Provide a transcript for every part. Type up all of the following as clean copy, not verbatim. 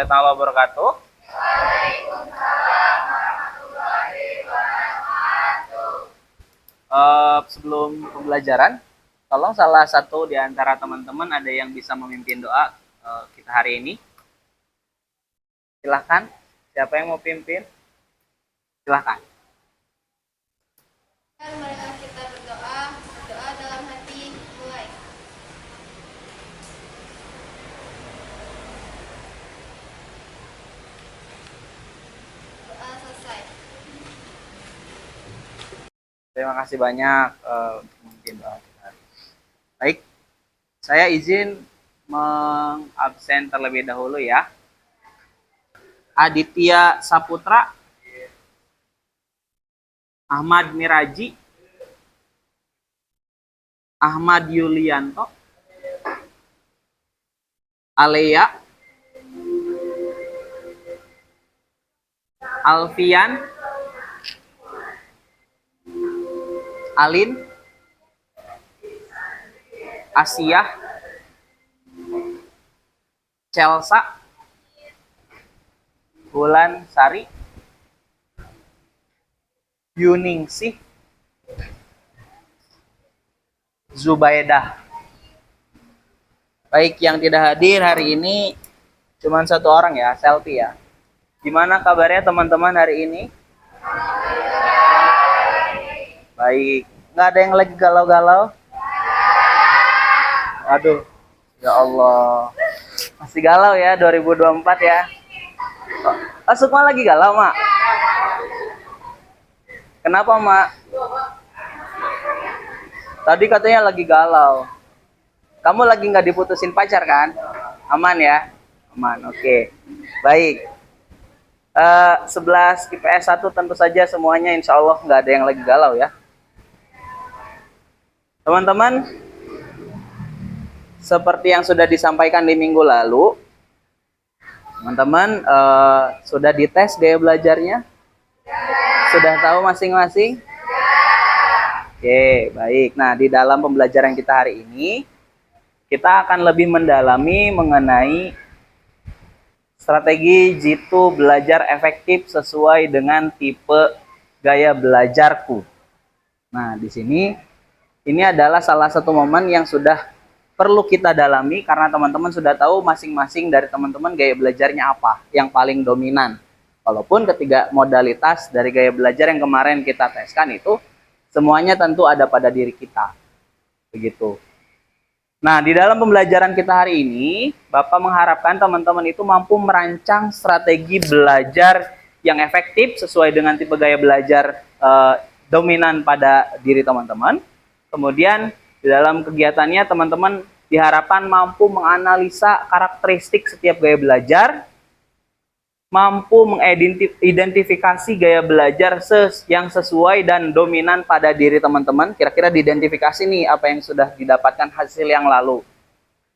warahmatullahi wabarakatuh. Sebelum pembelajaran, tolong salah satu di antara teman-teman ada yang bisa memimpin doa kita hari ini. Silahkan, siapa yang mau pimpin? Silahkan. Marilah kita berdoa, doa dalam hati, mulai. Doa selesai. Terima kasih banyak mungkin doa kita. Baik, saya izin mengabsen terlebih dahulu ya. Aditya Saputra, Ahmad Miraji, Ahmad Yulianto, Alea, Alfian, Alin, Asia, Celsa, Bulan Sari, Yuningsih, Zubaidah. Baik, yang tidak hadir hari ini cuma satu orang ya, Selfie ya. Gimana kabarnya teman-teman hari ini? Baik, nggak ada yang lagi galau-galau? Aduh, ya Allah, masih galau ya 2024 ya. Oh, Sukma lagi galau, Mak? Kenapa, Mak? Tadi katanya lagi galau. Kamu lagi nggak diputusin pacar kan? Aman ya? Aman, oke. Baik. 11 IPS 1 tentu saja semuanya insya Allah nggak ada yang lagi galau ya. Teman-teman, seperti yang sudah disampaikan di minggu lalu, teman-teman sudah dites gaya belajarnya? Sudah tahu masing-masing? Oke, baik. Nah, di dalam pembelajaran kita hari ini, kita akan lebih mendalami mengenai strategi jitu belajar efektif sesuai dengan tipe gaya belajarku. Nah, di sini ini adalah salah satu momen yang sudah perlu kita dalami karena teman-teman sudah tahu masing-masing dari teman-teman gaya belajarnya apa yang paling dominan. Walaupun ketiga modalitas dari gaya belajar yang kemarin kita teskan itu semuanya tentu ada pada diri kita. Begitu. Nah, di dalam pembelajaran kita hari ini, Bapak mengharapkan teman-teman itu mampu merancang strategi belajar yang efektif sesuai dengan tipe gaya belajar dominan pada diri teman-teman. Kemudian, di dalam kegiatannya, teman-teman diharapkan mampu menganalisa karakteristik setiap gaya belajar, mampu mengidentifikasi gaya belajar yang sesuai dan dominan pada diri teman-teman. Kira-kira diidentifikasi nih apa yang sudah didapatkan hasil yang lalu.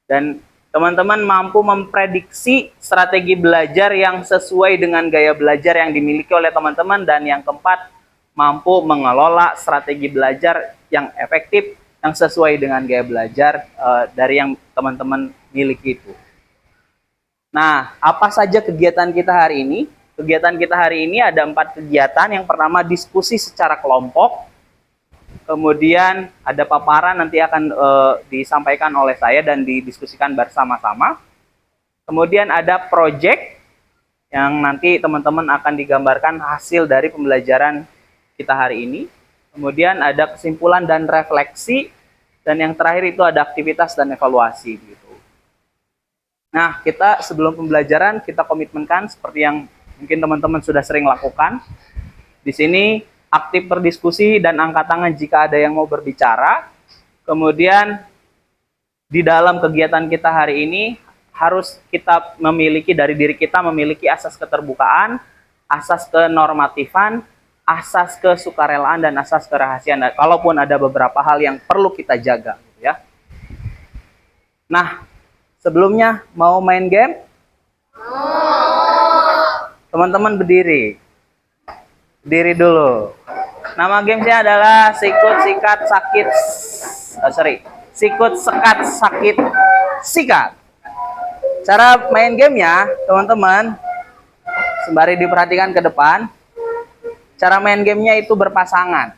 Dan teman-teman mampu memprediksi strategi belajar yang sesuai dengan gaya belajar yang dimiliki oleh teman-teman. Dan yang keempat, mampu mengelola strategi belajar yang efektif yang sesuai dengan gaya belajar dari yang teman-teman miliki itu. Nah, apa saja kegiatan kita hari ini? Kegiatan kita hari ini ada 4 kegiatan. Yang pertama, diskusi secara kelompok. Kemudian ada paparan nanti akan disampaikan oleh saya dan didiskusikan bersama-sama. Kemudian ada project yang nanti teman-teman akan digambarkan hasil dari pembelajaran kita hari ini. Kemudian ada kesimpulan dan refleksi. Dan yang terakhir itu ada aktivitas dan evaluasi. Nah, kita sebelum pembelajaran kita komitmenkan seperti yang mungkin teman-teman sudah sering lakukan. Di sini aktif berdiskusi dan angkat tangan jika ada yang mau berbicara. Kemudian di dalam kegiatan kita hari ini harus kita memiliki dari diri kita memiliki asas keterbukaan, asas kenormatifan, asas kesukarelaan dan asas kerahasiaan. Kalaupun ada beberapa hal yang perlu kita jaga, ya. Nah, sebelumnya mau main game? Teman-teman berdiri. Berdiri dulu. Nama gamesnya adalah sikut, sikat, sakit. Sikut, sekat, sakit, sikat. Cara main gamenya, teman-teman, sembari diperhatikan ke depan. Cara main gamenya itu berpasangan.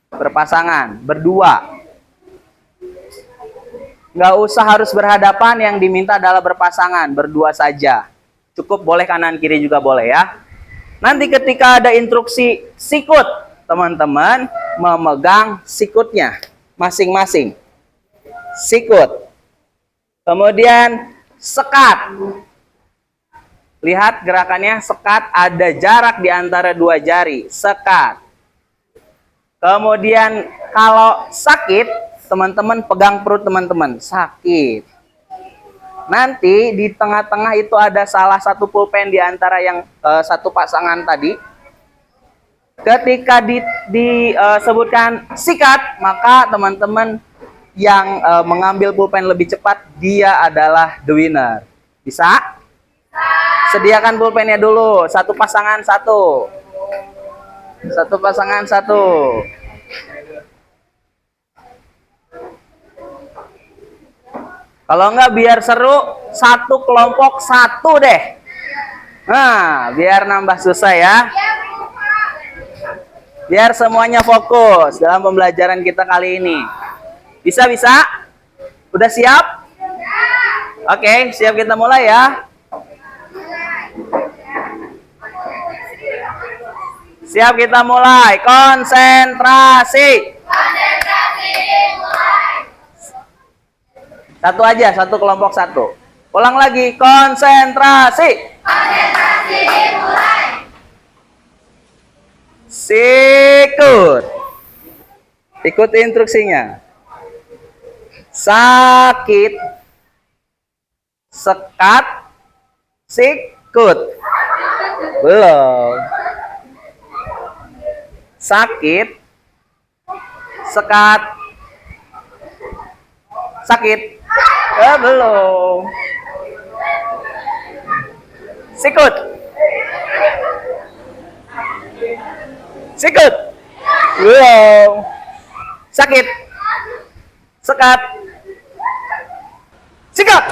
Berpasangan, berdua. Nggak usah harus berhadapan, yang diminta adalah berpasangan, berdua saja. Cukup boleh kanan kiri juga boleh ya. Nanti ketika ada instruksi sikut, teman-teman memegang sikutnya masing-masing. Sikut. Kemudian sekat. Lihat gerakannya, sekat, ada jarak di antara dua jari. Sekat. Kemudian kalau sakit, teman-teman pegang perut teman-teman. Sakit. Nanti di tengah-tengah itu ada salah satu pulpen di antara yang satu pasangan tadi. Ketika disebutkan sikat, maka teman-teman yang mengambil pulpen lebih cepat, dia adalah the winner. Bisa? Sediakan pulpennya dulu. Satu pasangan satu. Satu pasangan satu. Kalau enggak biar seru, satu kelompok satu deh. Nah, biar nambah susah ya. Biar semuanya fokus dalam pembelajaran kita kali ini. Bisa? Udah siap? Oke, siap, kita mulai ya. Siap, kita mulai. Konsentrasi. Satu aja, satu kelompok satu. Ulang lagi, konsentrasi. Konsentrasi dimulai. Sikut. Ikuti instruksinya. Sakit. Sekat. Sikut. Belum. Sakit. Sekat. Sakit. Belum. Sikut. Sikut. Belum. Sakit. Sekat. Sikut.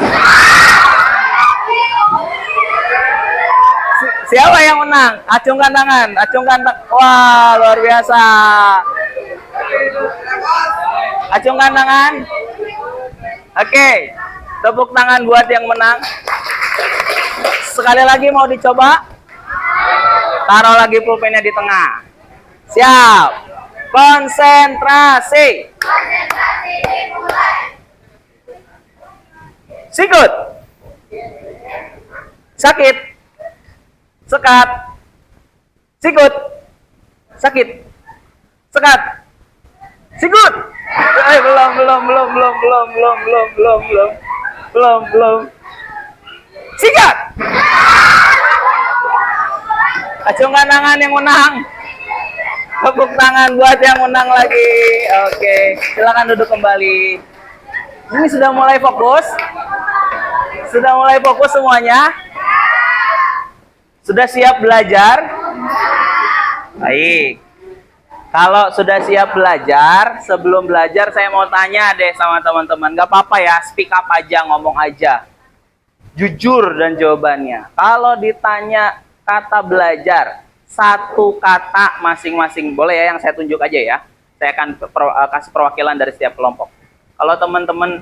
Siapa yang menang? Acungkan tangan. Wah, luar biasa. Acungkan tangan. Oke, tepuk tangan buat yang menang. Sekali lagi mau dicoba? Taruh lagi pulpennya di tengah. Siap. Konsentrasi. Konsentrasi dimulai. Sikut. Sakit. Sekat. Sikut. Sakit. Sekat. Sikut. Belum. Sikat. Acungkan tangan yang menang. Tepuk tangan buat yang menang lagi. Oke, silakan duduk kembali. Ini sudah mulai fokus? Sudah mulai fokus semuanya? Sudah siap belajar? Baik. Kalau sudah siap belajar, sebelum belajar saya mau tanya deh sama teman-teman. Gak apa-apa ya, speak up aja, ngomong aja. Jujur dan jawabannya. Kalau ditanya kata belajar, satu kata masing-masing. Boleh ya, yang saya tunjuk aja ya. Saya akan kasih perwakilan dari setiap kelompok. Kalau teman-teman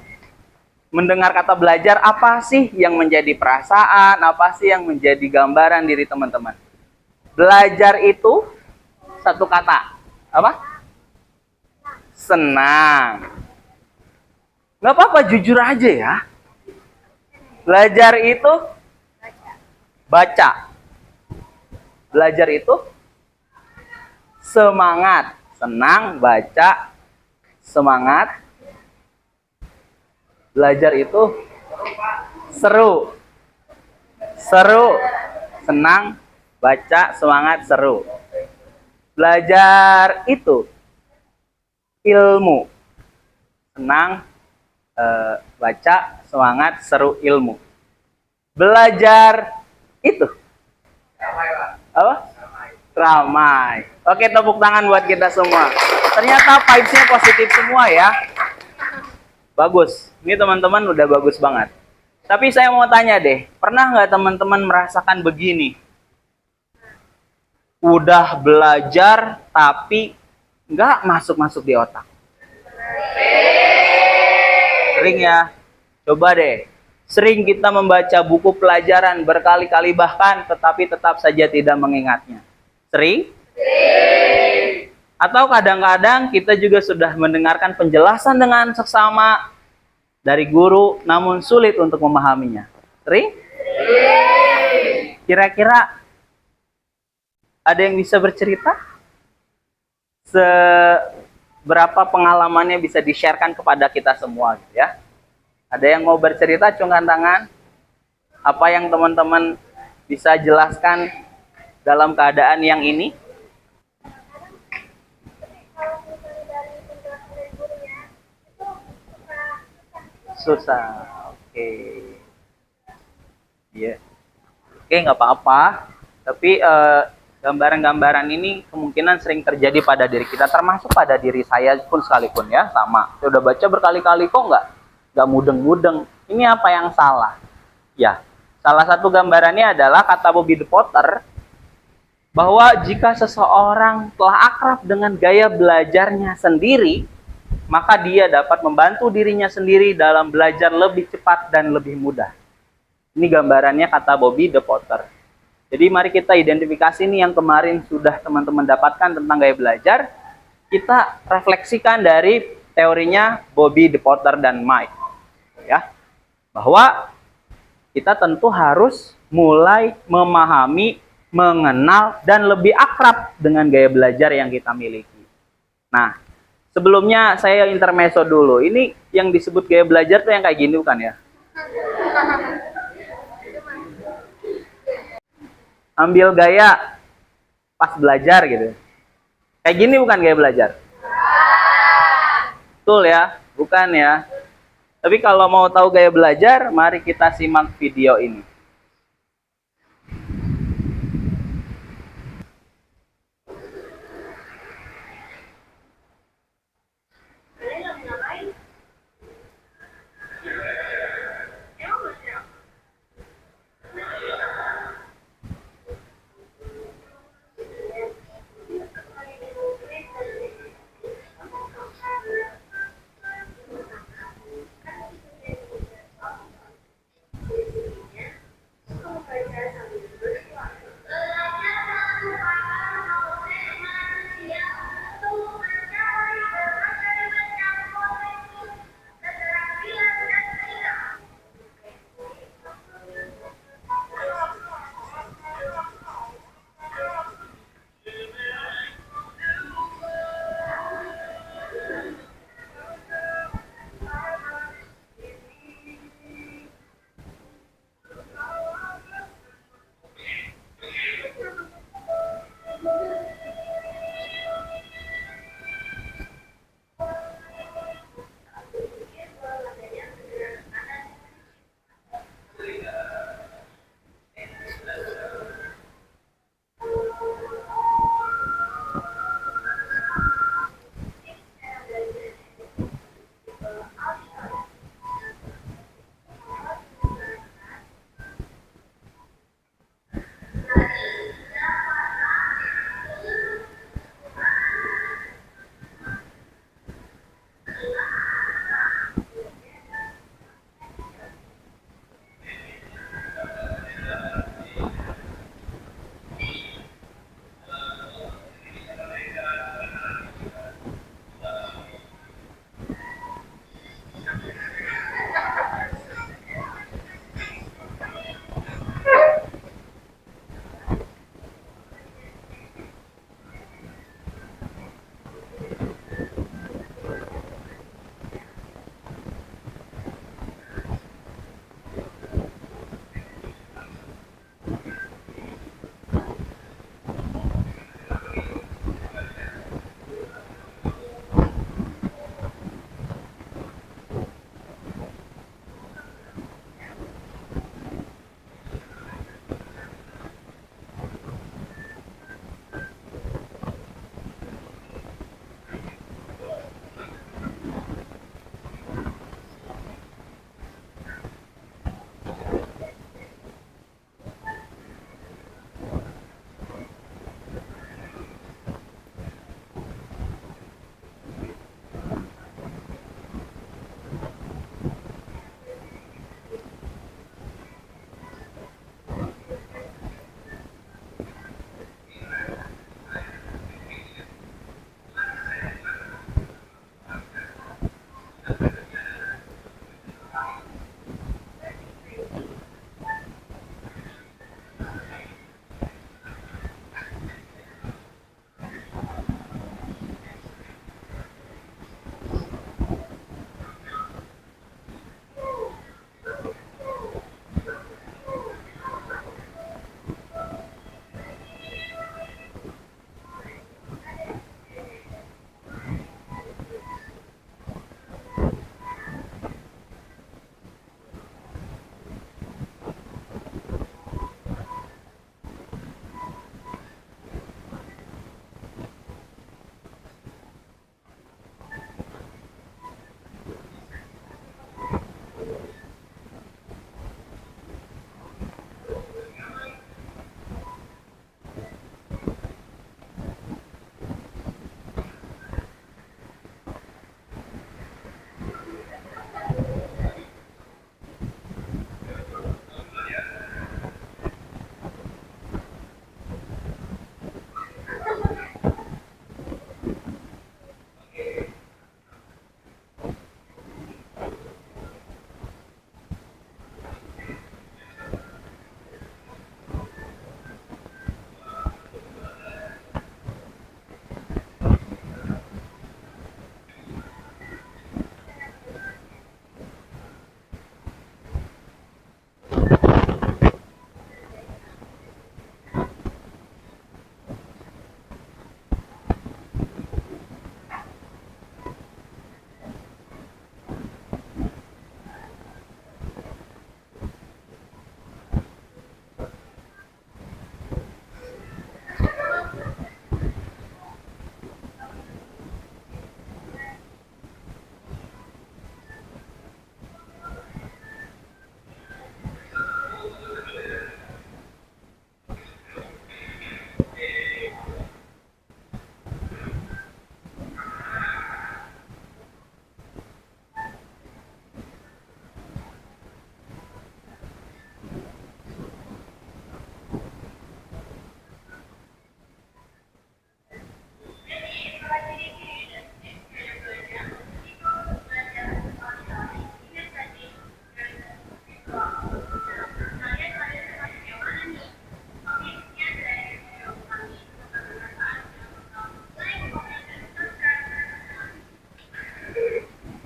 mendengar kata belajar, apa sih yang menjadi perasaan? Apa sih yang menjadi gambaran diri teman-teman? Belajar itu satu kata. Apa? Senang. Nggak apa-apa, jujur aja ya. Belajar itu baca. Belajar itu semangat. Senang, baca, semangat. Belajar itu seru. Seru, senang, baca, semangat, seru. Belajar itu ilmu. Senang, baca, semangat, seru, ilmu. Belajar itu apa? Ramai. Oke, tepuk tangan buat kita semua. Ternyata vibes-nya positif semua ya. Bagus. Ini teman-teman udah bagus banget. Tapi saya mau tanya deh, pernah nggak teman-teman merasakan begini? Udah belajar tapi nggak masuk-masuk di otak. Sering ya? Coba deh. Sering kita membaca buku pelajaran berkali-kali bahkan tetapi tetap saja tidak mengingatnya. Sering? Atau kadang-kadang kita juga sudah mendengarkan penjelasan dengan seksama dari guru namun sulit untuk memahaminya. Sering? Kira-kira ada yang bisa bercerita? Seberapa pengalamannya bisa di-sharekan kepada kita semua gitu ya? Ada yang mau bercerita, cungkan tangan. Apa yang teman-teman bisa jelaskan dalam keadaan yang ini? Susah. Oke. Iya. Oke, nggak apa-apa. Tapi gambaran-gambaran ini kemungkinan sering terjadi pada diri kita, termasuk pada diri saya pun sekalipun ya, sama. Saya udah baca berkali-kali kok nggak mudeng-mudeng. Ini apa yang salah? Ya, salah satu gambarannya adalah kata Bobby the Potter bahwa jika seseorang telah akrab dengan gaya belajarnya sendiri, maka dia dapat membantu dirinya sendiri dalam belajar lebih cepat dan lebih mudah. Ini gambarannya kata Bobby the Potter. Jadi mari kita identifikasi nih yang kemarin sudah teman-teman dapatkan tentang gaya belajar. Kita refleksikan dari teorinya Bobby the Potter dan Mike. Ya, bahwa kita tentu harus mulai memahami, mengenal, dan lebih akrab dengan gaya belajar yang kita miliki. Nah, sebelumnya saya intermezzo dulu. Ini yang disebut gaya belajar tuh yang kayak gini bukan ya? Ambil gaya pas belajar gitu. Kayak gini bukan gaya belajar? Betul ya? Bukan ya? Tapi kalau mau tahu gaya belajar, mari kita simak video ini.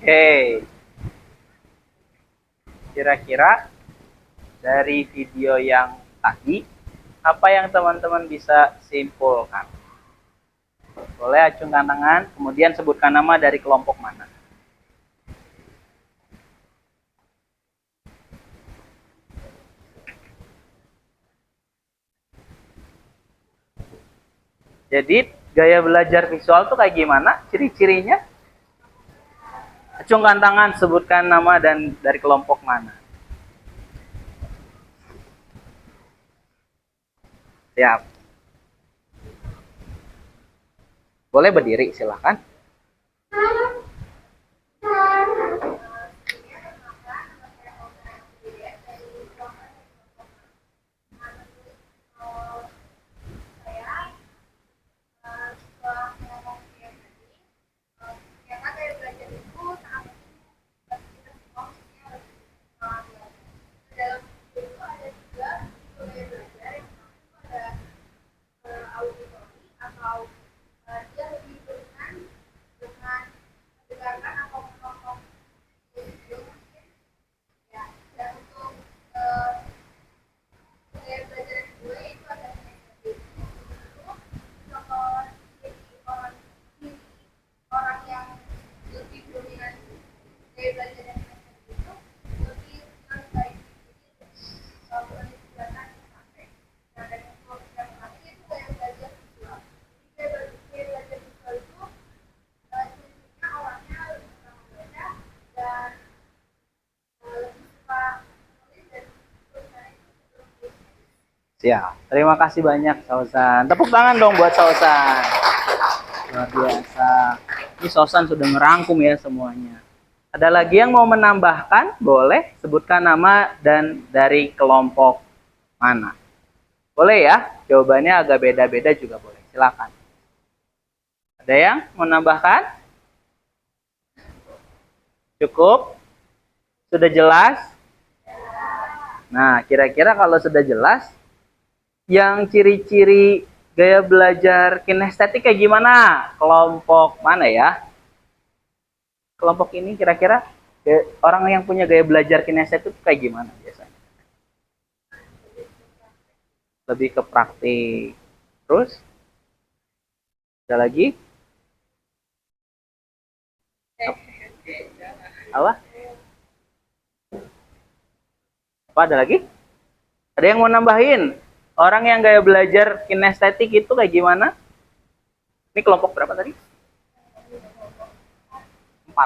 Oke. Kira-kira dari video yang tadi, apa yang teman-teman bisa simpulkan? Boleh acungkan tangan, kemudian sebutkan nama dari kelompok mana. Jadi gaya belajar visual tuh kayak gimana? Ciri-cirinya? Acungkan tangan, sebutkan nama dan dari kelompok mana. Siap. Boleh berdiri, silakan. Siap. Terima kasih banyak Sausan. Tepuk tangan dong buat Sausan. Luar biasa. Ini Sausan sudah merangkum ya semuanya. Ada lagi yang mau menambahkan? Boleh sebutkan nama dan dari kelompok mana. Boleh ya? Jawabannya agak beda-beda juga boleh. Silakan. Ada yang mau menambahkan? Cukup? Sudah jelas? Nah, kira-kira kalau sudah jelas, yang ciri-ciri gaya belajar kinestetik kayak gimana? Kelompok mana ya? Kelompok ini kira-kira orang yang punya gaya belajar kinestetik kayak gimana biasanya? Lebih ke praktik. Terus? Ada lagi? Apa? Apa ada lagi? Ada yang mau nambahin? Orang yang gaya belajar kinestetik itu kayak gimana? Ini kelompok berapa tadi? 4.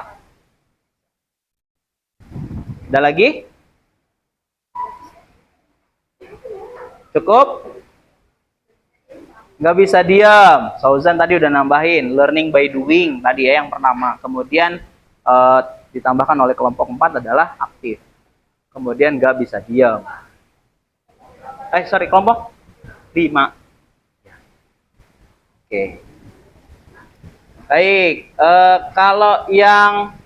Ada lagi? Cukup? Nggak bisa diam. Sauzan tadi udah nambahin. Learning by doing tadi ya yang pertama. Kemudian ditambahkan oleh kelompok 4 adalah aktif. Kemudian nggak bisa diam. Kelompok 5. Oke. Baik, kalau yang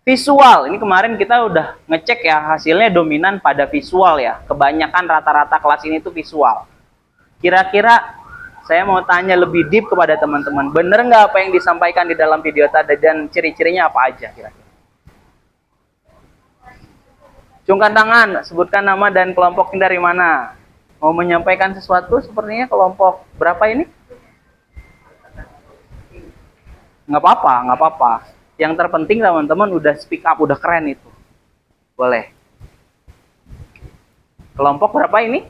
visual, ini kemarin kita udah ngecek ya, hasilnya dominan pada visual ya. Kebanyakan rata-rata kelas ini tuh visual. Kira-kira saya mau tanya lebih deep kepada teman-teman, bener nggak apa yang disampaikan di dalam video tadi dan ciri-cirinya apa aja kira-kira? Cungkan tangan, sebutkan nama dan kelompoknya dari mana. Mau menyampaikan sesuatu sepertinya kelompok berapa ini? Nggak apa-apa, nggak apa-apa. Yang terpenting teman-teman udah speak up, udah keren itu. Boleh. Kelompok berapa ini?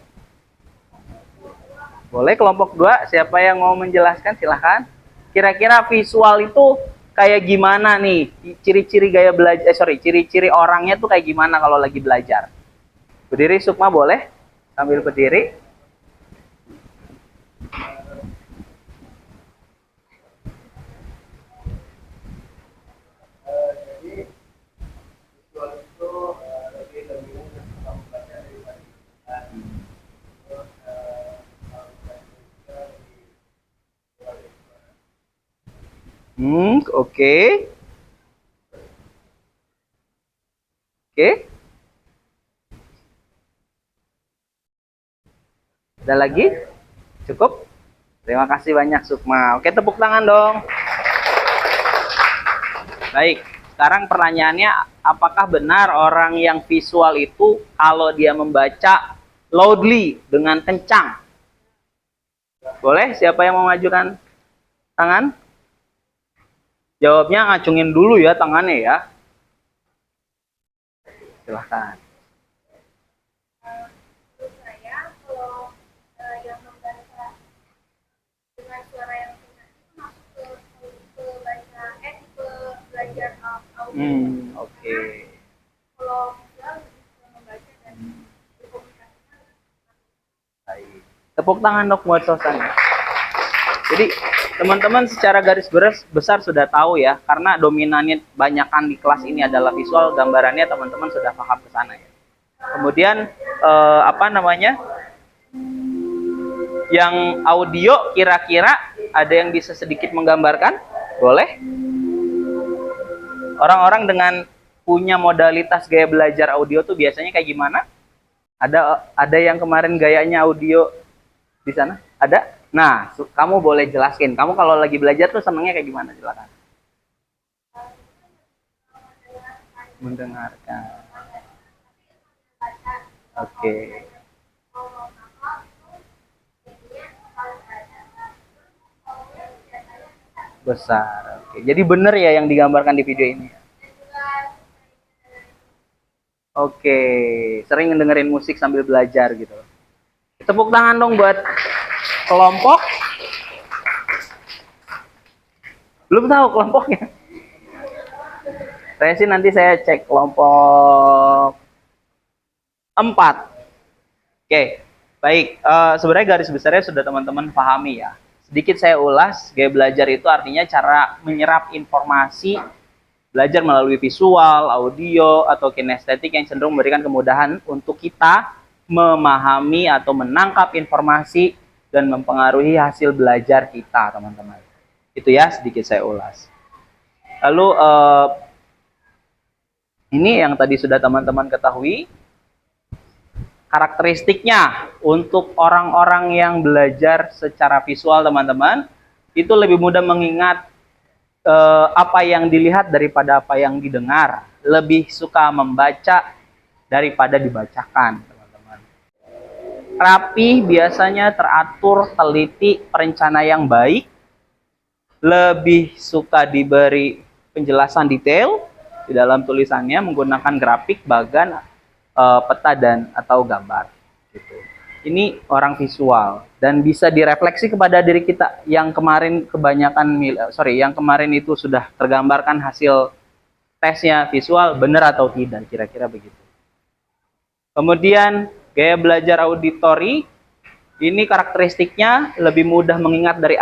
Boleh kelompok 2, siapa yang mau menjelaskan silahkan. Kira-kira visual itu kayak gimana nih? Ciri-ciri gaya belajar, ciri-ciri orangnya tuh kayak gimana kalau lagi belajar? Berdiri Sukma boleh? Sambil berdiri. Oke. Oke. Ada lagi? Cukup? Terima kasih banyak Sukma. Oke, tepuk tangan dong. Baik, sekarang pertanyaannya, apakah benar orang yang visual itu kalau dia membaca loudly, dengan kencang? Boleh, siapa yang mau mengajukan tangan? Jawabnya ngacungin dulu ya tangannya ya. Silahkan. Menurut saya kalau yang membaca dengan suara yang kencang itu masuk ke baca ke belajar audio. Oke. Kalau visual lebih ke membaca dan berkomunikasi. Baik. Tepuk tangan dok buat Sosan. Jadi teman-teman secara garis besar sudah tahu ya, karena dominannya banyakan di kelas ini adalah visual, gambarannya teman-teman sudah paham ke sana ya. Kemudian apa namanya? Yang audio kira-kira ada yang bisa sedikit menggambarkan? Boleh? Orang-orang dengan punya modalitas gaya belajar audio tuh biasanya kayak gimana? Ada yang kemarin gayanya audio di sana? Ada? Nah, kamu boleh jelaskan. Kamu kalau lagi belajar tuh senangnya kayak gimana? Silakan. Mendengarkan. Oke. Besar. Oke. Jadi benar ya yang digambarkan di video ini. Oke, sering dengerin musik sambil belajar gitu. Tepuk tangan dong buat kelompok. Belum tahu kelompoknya. Saya sih nanti saya cek kelompok 4. Oke, baik. Sebenarnya garis besarnya sudah teman-teman pahami ya. Sedikit saya ulas, gaya belajar itu artinya cara menyerap informasi, belajar melalui visual, audio, atau kinestetik yang cenderung memberikan kemudahan untuk kita memahami atau menangkap informasi dan mempengaruhi hasil belajar kita, teman-teman. Itu ya, sedikit saya ulas. Lalu, ini yang tadi sudah teman-teman ketahui, karakteristiknya untuk orang-orang yang belajar secara visual, teman-teman, itu lebih mudah mengingat apa yang dilihat daripada apa yang didengar, lebih suka membaca daripada dibacakan, teman-teman. Rapi, biasanya teratur, teliti, perencana yang baik, lebih suka diberi penjelasan detail di dalam tulisannya menggunakan grafik, bagan, peta dan atau gambar. Gitu. Ini orang visual dan bisa direfleksi kepada diri kita yang kemarin yang kemarin itu sudah tergambarkan hasil tesnya visual benar atau tidak, kira-kira begitu. Kemudian gaya belajar auditori, ini karakteristiknya lebih mudah mengingat dari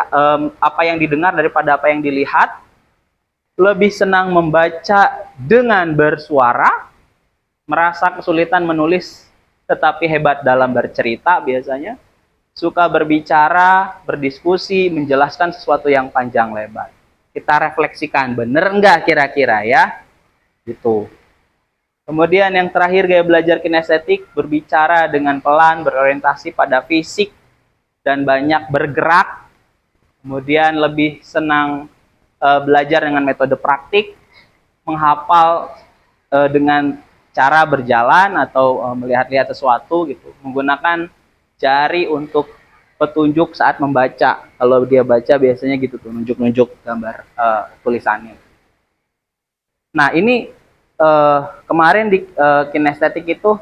apa yang didengar daripada apa yang dilihat, lebih senang membaca dengan bersuara, merasa kesulitan menulis tetapi hebat dalam bercerita biasanya, suka berbicara, berdiskusi, menjelaskan sesuatu yang panjang lebar. Kita refleksikan, bener enggak kira-kira ya? Gitu. Kemudian yang terakhir, gaya belajar kinestetik, berbicara dengan pelan, berorientasi pada fisik, dan banyak bergerak. Kemudian lebih senang belajar dengan metode praktik, menghafal dengan cara berjalan atau melihat-lihat sesuatu gitu, menggunakan jari untuk petunjuk saat membaca. Kalau dia baca biasanya gitu tuh, nunjuk-nunjuk gambar tulisannya. Nah ini kemarin di kinestetik itu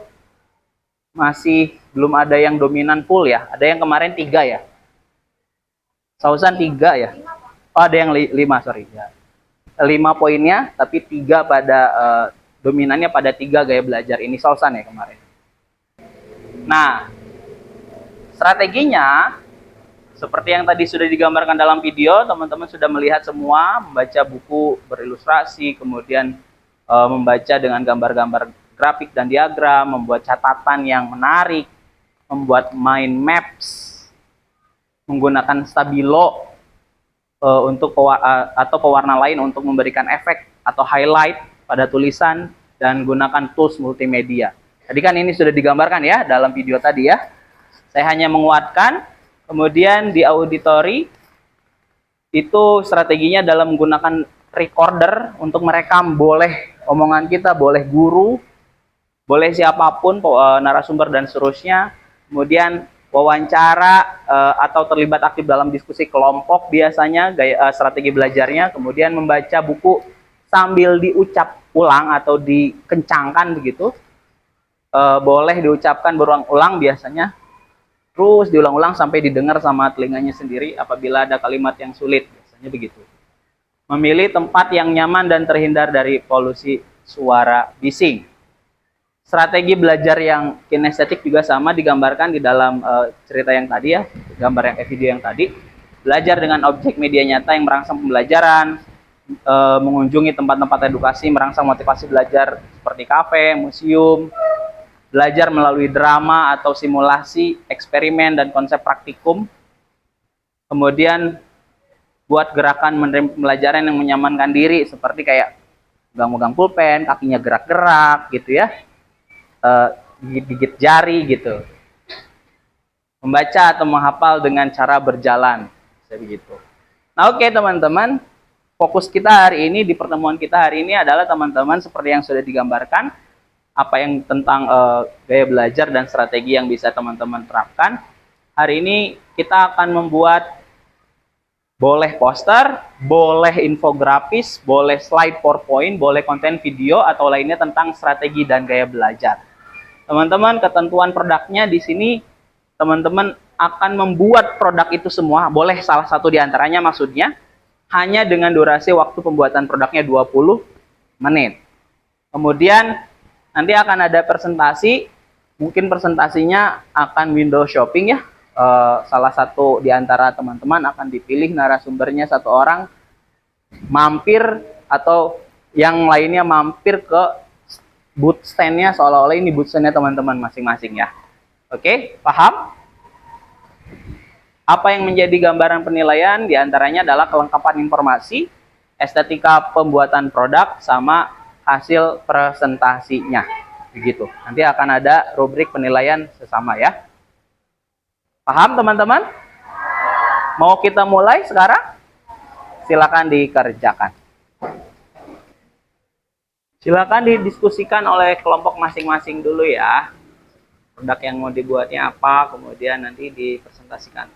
masih belum ada yang dominan full ya. Ada yang kemarin 3 ya. Sausan 3 ya. Oh ada yang 5 sorry ya. 5 poinnya tapi 3 pada dominannya pada 3 gaya belajar ini Sausan ya kemarin. Nah, strateginya seperti yang tadi sudah digambarkan dalam video, teman-teman sudah melihat semua, membaca buku berilustrasi, kemudian membaca dengan gambar-gambar grafik dan diagram, membuat catatan yang menarik, membuat mind maps, menggunakan stabilo untuk atau pewarna lain untuk memberikan efek atau highlight pada tulisan, dan gunakan tools multimedia. Tadi kan ini sudah digambarkan ya dalam video tadi ya. Saya hanya menguatkan. Kemudian di auditori itu strateginya dalam menggunakan recorder untuk merekam, boleh omongan kita, boleh guru, boleh siapapun, narasumber dan seterusnya. Kemudian wawancara atau terlibat aktif dalam diskusi kelompok biasanya strategi belajarnya. Kemudian membaca buku sambil diucap ulang atau dikencangkan begitu. Boleh diucapkan berulang-ulang biasanya. Terus diulang-ulang sampai didengar sama telinganya sendiri apabila ada kalimat yang sulit, biasanya begitu. Memilih tempat yang nyaman dan terhindar dari polusi suara bising. Strategi belajar yang kinestetik juga sama digambarkan di dalam cerita yang tadi ya, gambar yang video yang tadi. Belajar dengan objek media nyata yang merangsang pembelajaran, mengunjungi tempat-tempat edukasi merangsang motivasi belajar seperti kafe, museum, belajar melalui drama atau simulasi, eksperimen, dan konsep praktikum. Kemudian buat gerakan menerima pembelajaran yang menyamankan diri seperti kayak megang-megang pulpen, kakinya gerak-gerak gitu ya. Gigit-gigit jari gitu. Membaca atau menghafal dengan cara berjalan, begitu. Nah, oke teman-teman, fokus kita hari ini di pertemuan kita hari ini adalah teman-teman seperti yang sudah digambarkan, apa yang tentang gaya belajar dan strategi yang bisa teman-teman terapkan. Hari ini kita akan membuat boleh poster, boleh infografis, boleh slide PowerPoint, boleh konten video atau lainnya tentang strategi dan gaya belajar. Teman-teman, ketentuan produknya di sini, teman-teman akan membuat produk itu semua, boleh salah satu di antaranya maksudnya, hanya dengan durasi waktu pembuatan produknya 20 menit. Kemudian, nanti akan ada presentasi, mungkin presentasinya akan window shopping ya, salah satu di antara teman-teman akan dipilih narasumbernya satu orang, mampir atau yang lainnya mampir ke booth stand-nya, seolah-olah ini booth stand-nya teman-teman masing-masing ya. Oke, paham? Apa yang menjadi gambaran penilaian diantaranya adalah kelengkapan informasi, estetika pembuatan produk, sama hasil presentasinya. Begitu. Nanti akan ada rubrik penilaian sesama ya. Paham teman-teman? Mau kita mulai sekarang? Silakan dikerjakan. Silakan didiskusikan oleh kelompok masing-masing dulu ya. Produk yang mau dibuatnya apa, kemudian nanti dipresentasikan.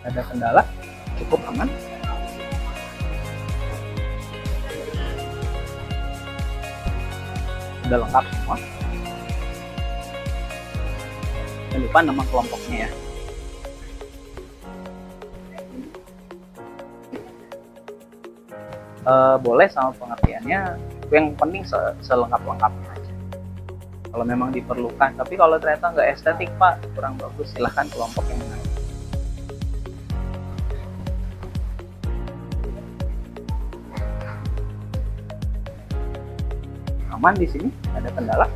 Ada kendala? Cukup aman? Sudah lengkap semua? Jangan lupa nama kelompoknya ya. Boleh sama pengertiannya, yang penting selengkap-lengkapnya aja. Kalau memang diperlukan, tapi kalau ternyata nggak estetik Pak, kurang bagus, silahkan kelompok yang menang. Aman di sini? Ada kendala?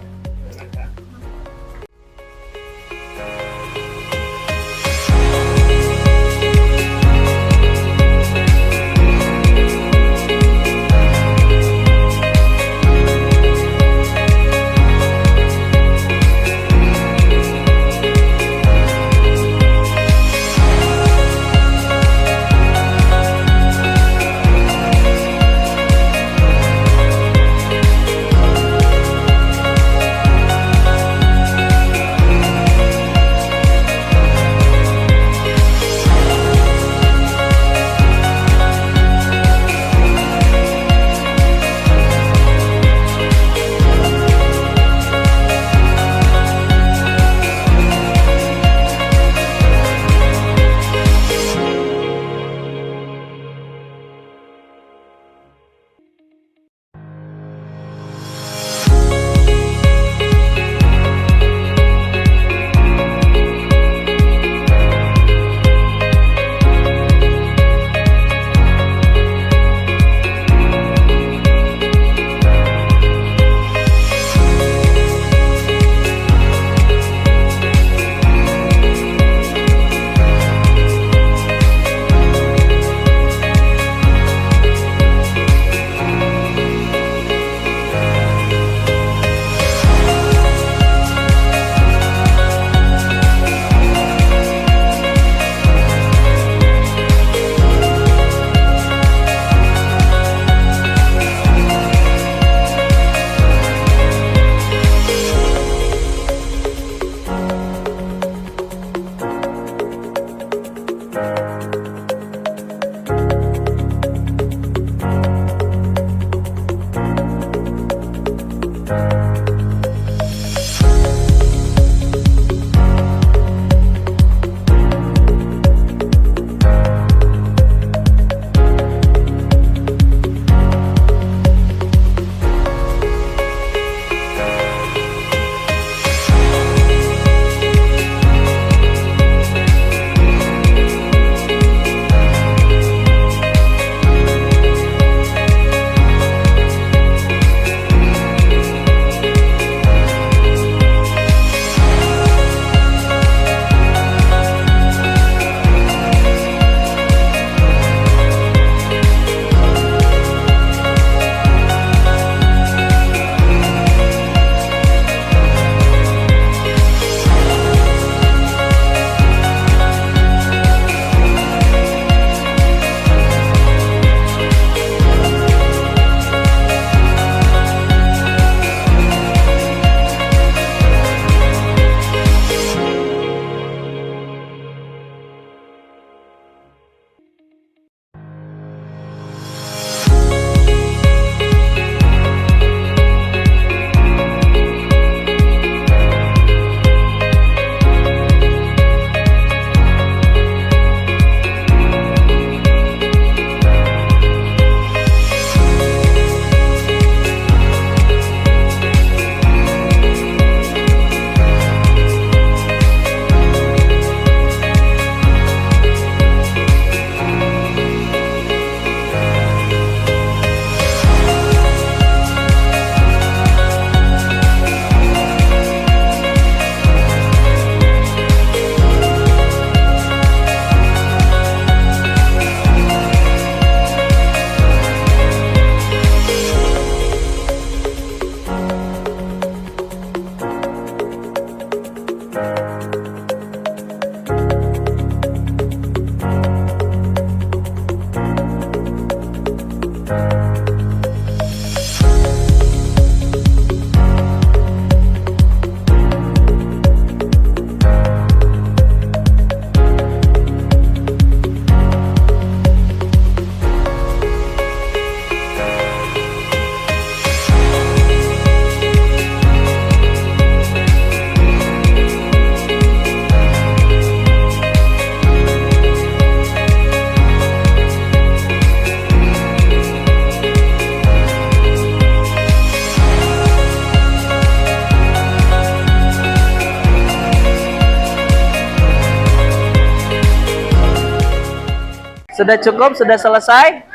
Sudah cukup? Sudah selesai?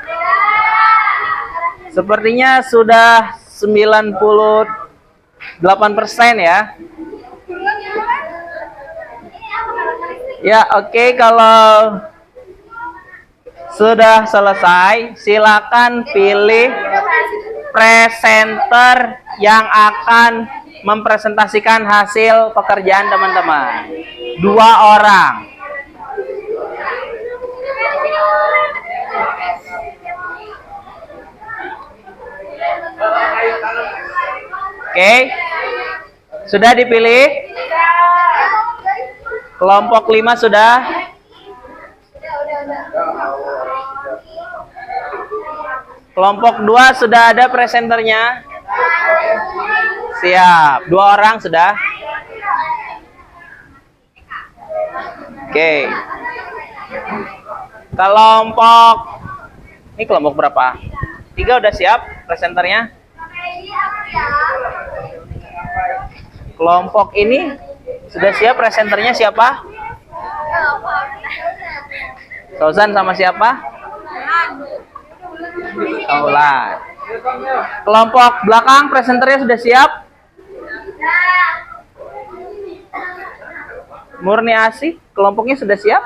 Sepertinya sudah 98% ya. Ya, oke, kalau sudah selesai, silakan pilih presenter yang akan mempresentasikan hasil pekerjaan teman-teman. 2 orang. Oke. Sudah dipilih? Kelompok 5 sudah? Kelompok 2 sudah ada presenternya? Siap. 2 orang sudah? Oke. Kelompok ini kelompok berapa? 3 udah siap presenternya? Kelompok ini sudah siap presenternya siapa? Fauzan sama siapa? Aulan. Kelompok belakang presenternya sudah siap? Murni Asih, kelompoknya sudah siap?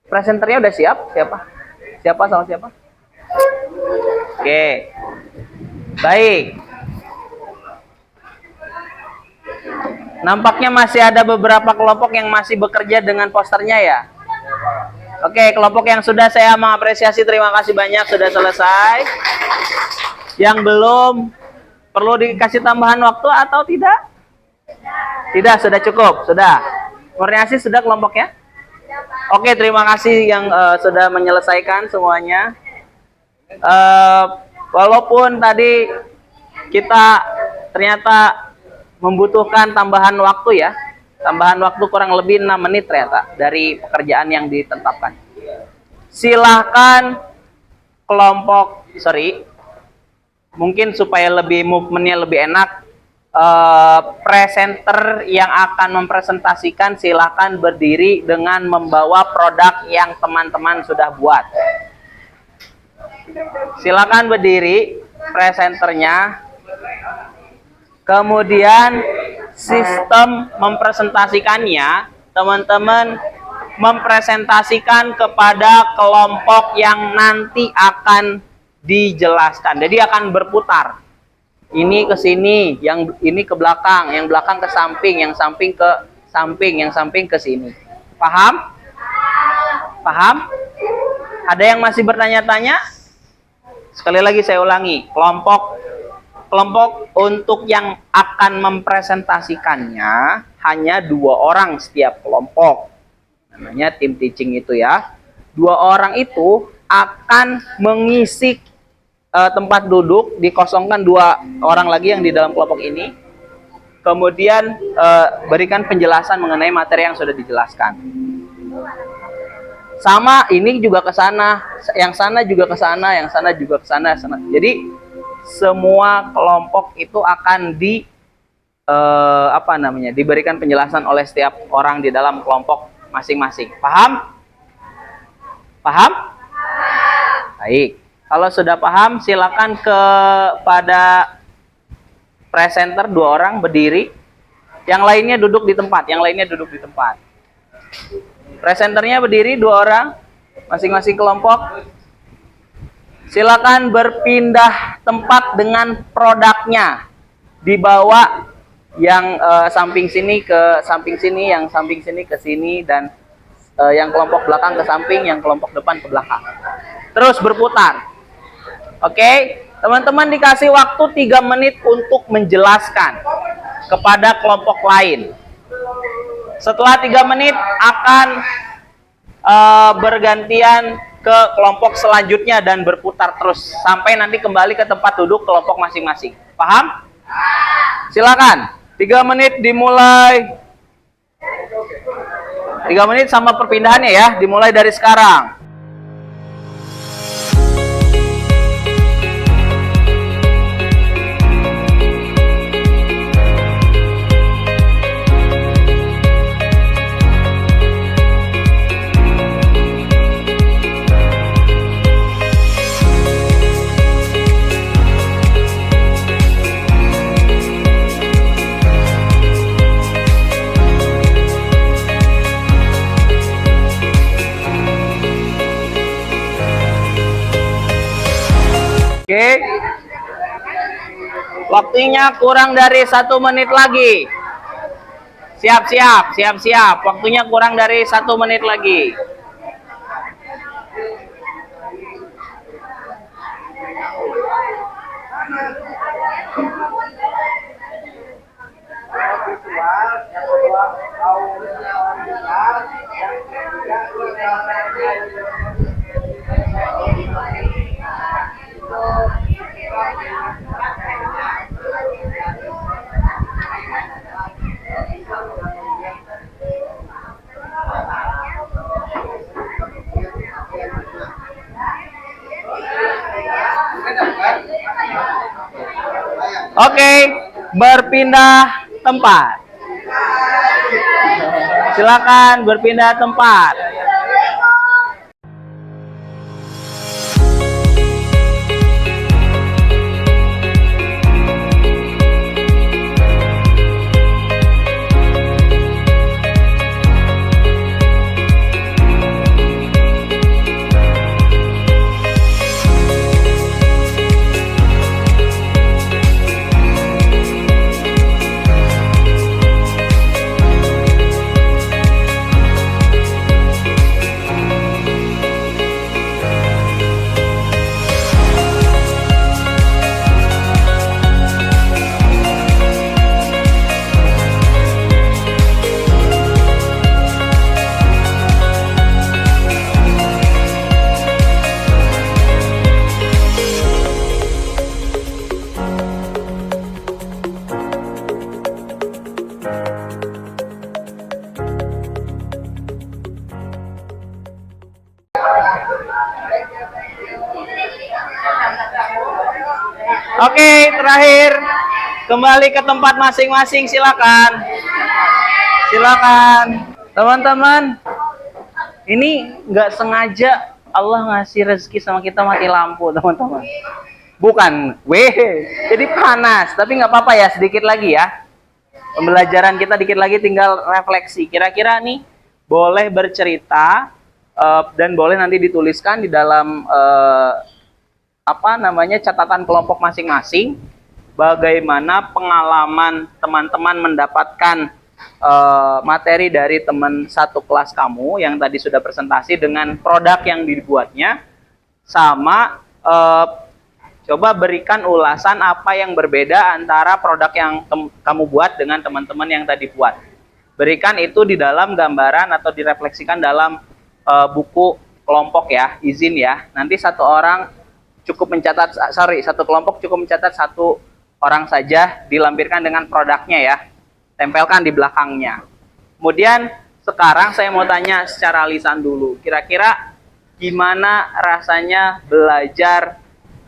Presenternya udah siap? Siapa? Siapa sama siapa? Oke. Baik. Nampaknya masih ada beberapa kelompok yang masih bekerja dengan posternya ya. Oke, kelompok yang sudah saya mengapresiasi, terima kasih banyak sudah selesai. Yang belum, perlu dikasih tambahan waktu atau tidak? Tidak, sudah cukup, sudah. Murni Asih sudah kelompoknya? Oke, terima kasih yang sudah menyelesaikan semuanya. Walaupun tadi kita ternyata membutuhkan tambahan waktu ya. Tambahan waktu kurang lebih 6 menit ternyata dari pekerjaan yang ditetapkan. Silahkan kelompok, mungkin supaya lebih movementnya lebih enak, presenter yang akan mempresentasikan silahkan berdiri dengan membawa produk yang teman-teman sudah buat. Silakan berdiri presenternya. Kemudian sistem mempresentasikannya, teman-teman mempresentasikan kepada kelompok yang nanti akan dijelaskan. Jadi akan berputar. Ini ke sini, yang ini ke belakang, yang belakang ke samping, yang samping ke samping, yang samping ke sini. Paham? Paham? Ada yang masih bertanya-tanya? Sekali lagi saya ulangi, kelompok untuk yang akan mempresentasikannya hanya 2 orang setiap kelompok. Namanya tim teaching itu ya. 2 orang itu akan mengisi tempat duduk, dikosongkan 2 orang lagi yang di dalam kelompok ini. Kemudian berikan penjelasan mengenai materi yang sudah dijelaskan. Sama, ini juga ke sana, yang sana juga ke sana, yang sana juga ke sana. Jadi semua kelompok itu akan diberikan penjelasan oleh setiap orang di dalam kelompok masing-masing. Paham? Paham? Baik. Kalau sudah paham, silakan kepada presenter 2 orang berdiri. Yang lainnya duduk di tempat. Presenternya berdiri 2 orang, masing-masing kelompok. Silakan berpindah tempat dengan produknya. Dibawa yang samping sini ke samping sini, yang samping sini ke sini, dan yang kelompok belakang ke samping, yang kelompok depan ke belakang. Terus berputar. Oke, teman-teman dikasih waktu 3 menit untuk menjelaskan kepada kelompok lain. Setelah 3 menit akan bergantian ke kelompok selanjutnya dan berputar terus sampai nanti kembali ke tempat duduk kelompok masing-masing. Paham? Silakan. 3 menit dimulai. 3 menit sama perpindahannya ya, dimulai dari sekarang. Oke, waktunya kurang dari 1 menit lagi. Siap. Waktunya kurang dari 1 menit lagi. Oke, berpindah tempat. Silakan berpindah tempat. Oke, terakhir kembali ke tempat masing-masing, silakan. Silakan. Teman-teman, ini nggak sengaja Allah ngasih rezeki sama kita mati lampu, teman-teman. Bukan, jadi panas. Tapi nggak apa-apa ya, sedikit lagi ya. Pembelajaran kita dikit lagi, tinggal refleksi. Kira-kira nih boleh bercerita dan boleh nanti dituliskan di dalam catatan kelompok masing-masing. Bagaimana pengalaman teman-teman mendapatkan materi dari teman satu kelas kamu yang tadi sudah presentasi dengan produk yang dibuatnya, sama coba berikan ulasan apa yang berbeda antara produk yang kamu buat dengan teman-teman yang tadi buat. Berikan itu di dalam gambaran atau direfleksikan dalam buku kelompok ya, izin ya. Nanti satu kelompok cukup mencatat satu orang saja, dilampirkan dengan produknya ya. Tempelkan di belakangnya. Kemudian sekarang saya mau tanya secara lisan dulu. Kira-kira gimana rasanya belajar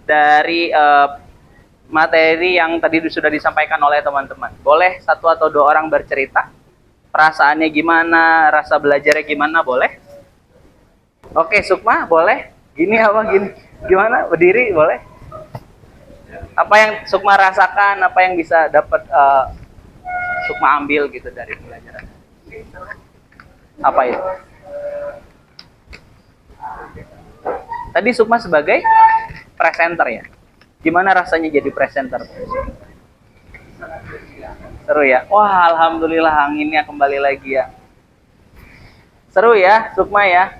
dari materi yang tadi sudah disampaikan oleh teman-teman? Boleh satu atau dua orang bercerita? Perasaannya gimana? Rasa belajarnya gimana? Boleh? Oke, Sukma, boleh? Gini apa gini? Gimana? Berdiri boleh? Apa yang Sukma rasakan? Apa yang bisa dapat Sukma ambil gitu dari pelajaran? Apa itu? Tadi Sukma sebagai presenter ya. Gimana rasanya jadi presenter? Seru ya? Wah, alhamdulillah anginnya kembali lagi ya. Seru ya, Sukma ya.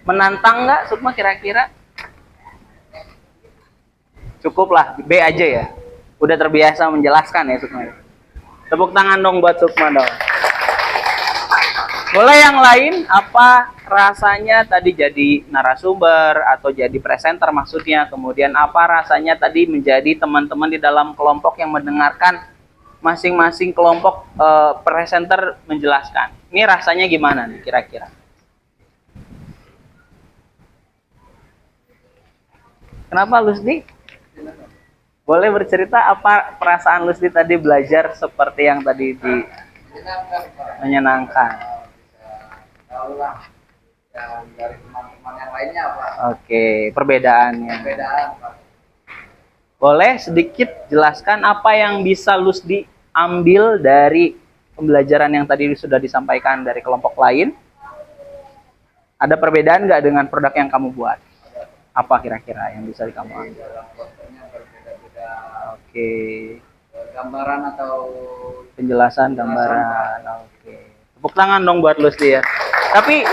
Menantang nggak Sukma kira-kira? Cukup lah, B aja ya. Udah terbiasa menjelaskan ya Sukma. Tepuk tangan dong buat Sukma dong. Boleh yang lain, apa rasanya tadi jadi narasumber atau jadi presenter maksudnya, kemudian apa rasanya tadi menjadi teman-teman di dalam kelompok yang mendengarkan masing-masing kelompok presenter menjelaskan. Ini rasanya gimana nih kira-kira? Kenapa Lusdi? Boleh bercerita apa perasaan Lusdi tadi belajar seperti yang tadi menyenangkan? Tahu lah yang dari teman-teman yang lainnya apa? Oke, perbedaannya. Perbedaan Pak. Boleh sedikit jelaskan apa yang bisa Lusdi ambil dari pembelajaran yang tadi sudah disampaikan dari kelompok lain? Ada perbedaan nggak dengan produk yang kamu buat? Apa kira-kira yang bisa kamu ambil? Dalam kontennya berbeda-beda. Oke. Gambaran atau Penjelasan gambaran. Oke. Tepuk tangan dong buat Lusdi ya. Tapi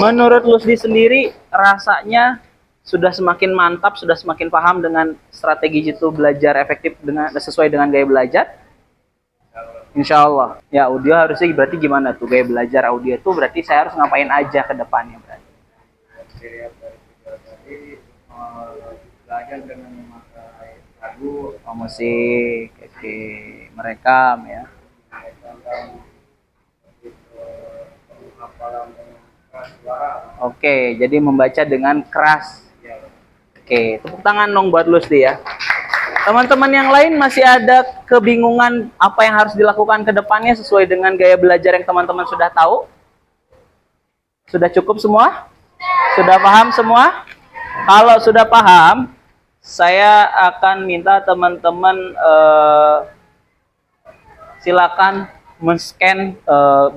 menurut Lusdi sendiri rasanya sudah semakin mantap, sudah semakin paham dengan strategi itu belajar efektif dengan sesuai dengan gaya belajar? Insya Allah. Ya, audio harusnya berarti gimana tuh gaya belajar audio itu berarti saya harus ngapain aja ke depannya berarti? dari belajar dengan memakai lagu, Musik, oke, merekam ya. Oke, jadi membaca dengan keras. Oke, tepuk tangan dong buat Lusdi ya. Teman-teman yang lain masih ada kebingungan apa yang harus dilakukan ke depannya sesuai dengan gaya belajar yang teman-teman sudah tahu? Sudah cukup semua? Sudah paham semua? Kalau sudah paham, saya akan minta teman-teman silakan men-scan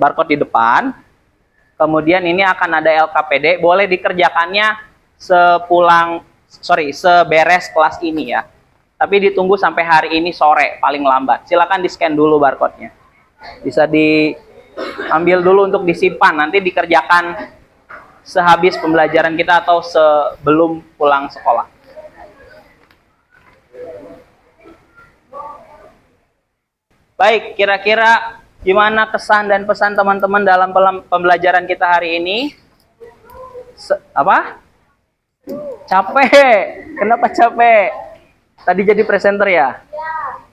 barcode di depan. Kemudian ini akan ada LKPD, boleh dikerjakannya seberes kelas ini ya. Tapi ditunggu sampai hari ini sore paling lambat. Silakan di-scan dulu barcode-nya. Bisa diambil dulu untuk disimpan, nanti dikerjakan sehabis pembelajaran kita atau sebelum pulang sekolah. Baik, kira-kira gimana kesan dan pesan teman-teman dalam pembelajaran kita hari ini? Apa? Capek. Kenapa capek? Tadi jadi presenter ya?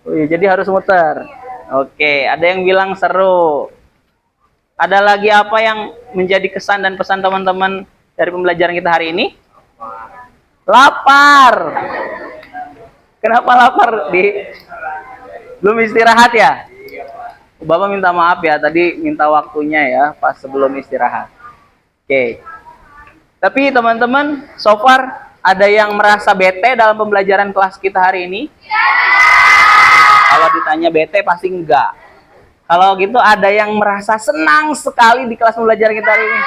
Oh, iya, jadi harus muter. Oke, ada yang bilang seru. Ada lagi apa yang menjadi kesan dan pesan teman-teman dari pembelajaran kita hari ini? Lapar. Kenapa lapar? Belum istirahat ya? Bapak minta maaf ya, tadi minta waktunya ya pas sebelum istirahat. Oke. Tapi teman-teman, so far ada yang merasa bete dalam pembelajaran kelas kita hari ini? Kalau ditanya bete pasti enggak. Kalau gitu ada yang merasa senang sekali di kelas pembelajaran kita hari ini?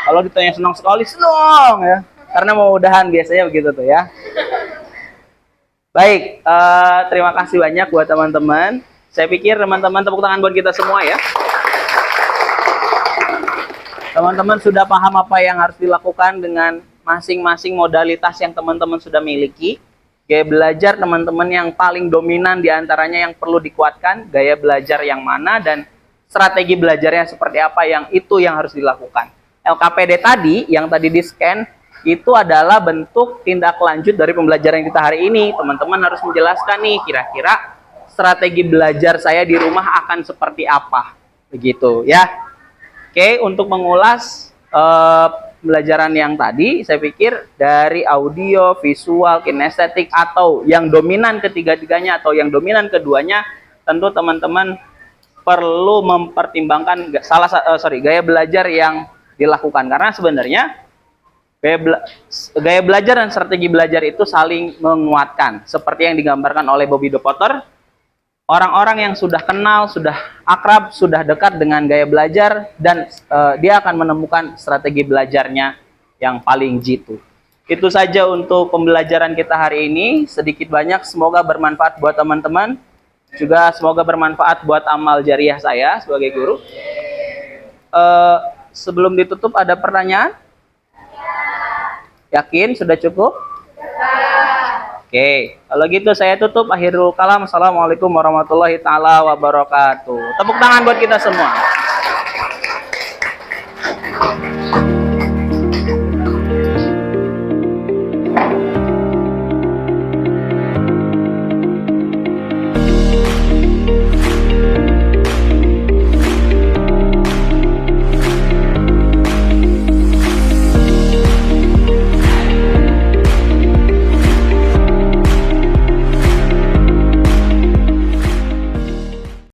Kalau ditanya senang sekali, senang ya. Karena mau udahan biasanya begitu tuh ya. Baik, terima kasih banyak buat teman-teman. Saya pikir teman-teman tepuk tangan buat kita semua ya. Teman-teman sudah paham apa yang harus dilakukan dengan masing-masing modalitas yang teman-teman sudah miliki. Gaya belajar teman-teman yang paling dominan diantaranya yang perlu dikuatkan, gaya belajar yang mana, dan strategi belajarnya seperti apa yang harus dilakukan. LKPD tadi, yang tadi di-scan, itu adalah bentuk tindak lanjut dari pembelajaran kita hari ini. Teman-teman harus menjelaskan nih, kira-kira strategi belajar saya di rumah akan seperti apa. Begitu ya. Oke, untuk mengulas pembelajaran yang tadi, saya pikir dari audio, visual, kinestetik, atau yang dominan ketiga-tiganya atau yang dominan keduanya, tentu teman-teman perlu mempertimbangkan gaya belajar yang dilakukan. Karena sebenarnya gaya belajar dan strategi belajar itu saling menguatkan. Seperti yang digambarkan oleh Bobby De Potter, orang-orang yang sudah kenal, sudah akrab, sudah dekat dengan gaya belajar, dan dia akan menemukan strategi belajarnya yang paling jitu. Itu saja untuk pembelajaran kita hari ini. Sedikit banyak semoga bermanfaat buat teman-teman. Juga semoga bermanfaat buat amal jariah saya sebagai guru. Sebelum ditutup ada pertanyaan? Yakin sudah cukup? Oke, kalau gitu saya tutup. Akhirul kalam. Assalamualaikum warahmatullahi taala wabarakatuh. Tepuk tangan buat kita semua.